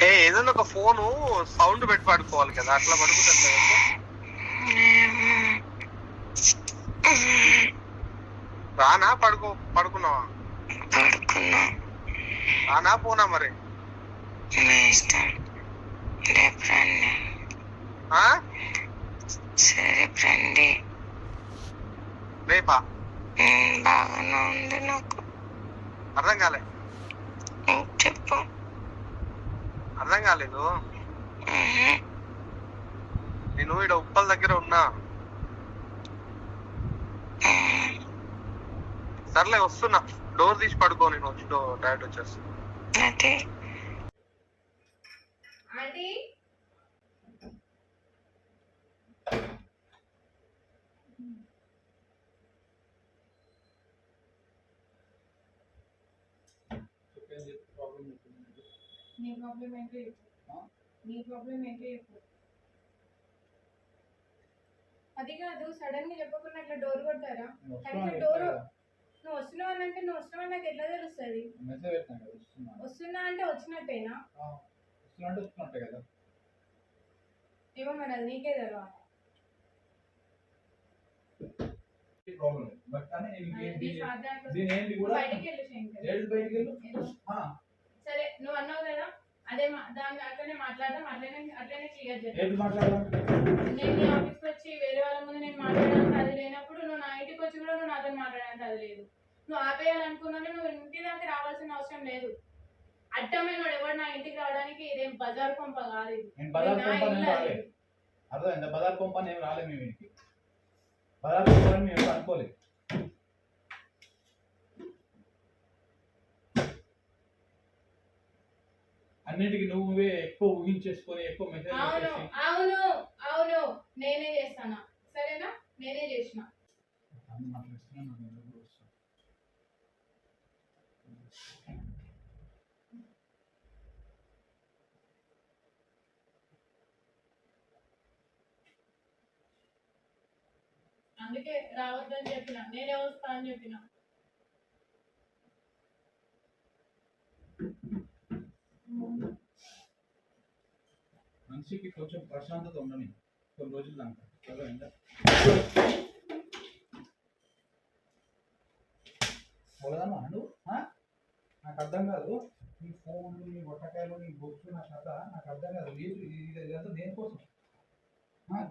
ఏదైనా ఒక phone sound పెట్టి పడుకోవాలి కదా, అట్లా పడుకుంటుంది. రానా పడుకున్నావా? రానా పోనా మరి? రేపా? బాగానే ఉంది నాకు. అర్థం కాలే. చెప్పు. అర్థం కాలేదు. నేను ఇక్కడ ఉప్పల్ దగ్గర ఉన్నా. సర్లే వస్తున్నా, డోర్ తీసి పడుకో, నేను వచ్చి డైరెక్ట్ వచ్చేస్తున్నా. నీ ప్రాబ్లం ఏంటో చెప్పు. నీ ప్రాబ్లం ఏంటో చెప్పు. అది కాదు, సడన్ గా చెప్పకుండా అట్లా డోర్ కొడతారా? డోర్ నువ్వు వస్తున్నావు అని అంటే నువ్వు వస్తున్నావు నాకు ఎట్లా తెలుస్తుంది? వస్తున్నా అంటే వచ్చినట్టేనా? ఏమో మరి అది నీకే తెలవాలి. సరే నువ్వు అన్నావు కదా, అదే దాన్ని అట్లనే మాట్లాడదాం, అట్లనే క్లియర్ చేద్దాం. నేను నీ ఆఫీస్కి వచ్చి వేరే వాళ్ళ ముందు నేను మాట్లాడడానికి అది లేనప్పుడు నువ్వు నా ఇంటికి వచ్చి కూడా నువ్వు నాతో మాట్లాడడానికి అది లేదు. నువ్వు ఆపేయాలనుకున్నాను, నువ్వు ఇంటి దాకా రావాల్సిన అవసరం లేదు. అడ్డమైన వాడు ఎవరు నా ఇంటికి రావడానికి ఇదేం బజార్ కొంప కాదు. ఇది అర్థమైందా? బజార్ కొంప ఏం రాలేదు మేము ఇంటికి. బజార్ కొంప మేము అనుకోలేదు. అన్నింటికి నువ్వే ఎక్కువ ఊహించేసుకొని ఎక్కువ మెసేజ్. అవును అవును అవును, నేనే చేస్తానా? సరేనా, నేనే చేసిన. అందుకే రావద్దని చెప్పిన, నేనే వస్తా అని చెప్పిన. మనిషికి కొంచెం ప్రశాంతత ఉండని కొన్ని రోజులు దాకా. పోలేదమ్మా నువ్వు? నాకు అర్థం కాదు. నీ ఫోన్లు, నీ బొట్టకాయలు, నీ బొచ్చు, నా కథ నాకు అర్థం కాదు. ఇదంతా దేనికోసం?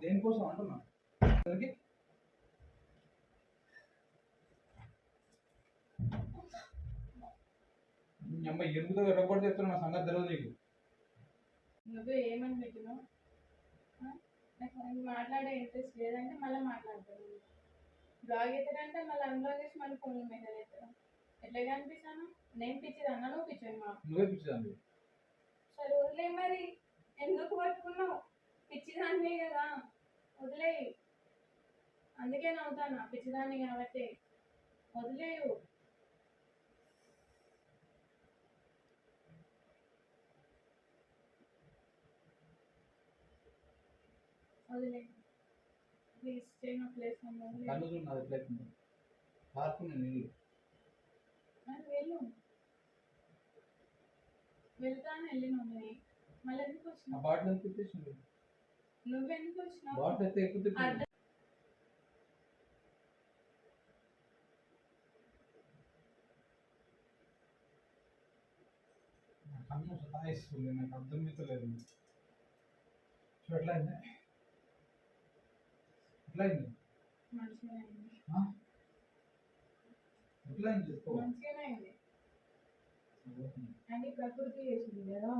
దేనికోసం అంటున్నా. అమ్మాయి ఎరుగుతో ఎరగబడి చెప్తున్నా, నా సంగతి తెలియదు నీకు. నువ్వు ఏమని పెట్టినావు? నాకు మాట్లాడే ఇంట్రెస్ట్ లేదంటే మళ్ళీ మాట్లాడతాను. బ్లాగ్ అవుతాడంటే మళ్ళీ అన్బ్లాగ్ చేసి మళ్ళీ ఫోన్ మెసేజ్ అవుతాను. ఎట్లాగా అనిపిస్తాను? నేను పిచ్చిదన్నా, నువ్వు పిచ్చాను. నువ్వే పిచ్చిదాన్ని. సరే వదిలే, మరి ఎందుకు పట్టుకున్నావు? పిచ్చిదాన్ని కదా, వదిలే. అందుకే నవ్వుతాను, పిచ్చిదాన్ని కాబట్టి. వదిలేవు. వదిలే ప్లీజ్, స్టే నా ప్లేస్. కన్ను చూడు నాది ఎట్లయితుంది. పార్కుని నీళ్ళు వెళ్ళు. వెళ్తాను, వెళ్ళినావు. మళ్ళీ ఎందుకు వచ్చినావు? బాటిల్ ఎంత తెచ్చేసింది? నువ్వెందుకు వచ్చినావు? బాటిల్ అయితే ఎక్కువ తెచ్చింది. కన్ను సతాయిస్తుంది, నాకు అర్థం అవుతలేదు. సో ఎట్లయింది? ఎట్లయింది? ఎట్లయింది చెప్పు. మంచిగానే అయింది. అని ప్రకృతి చేసింది కదా.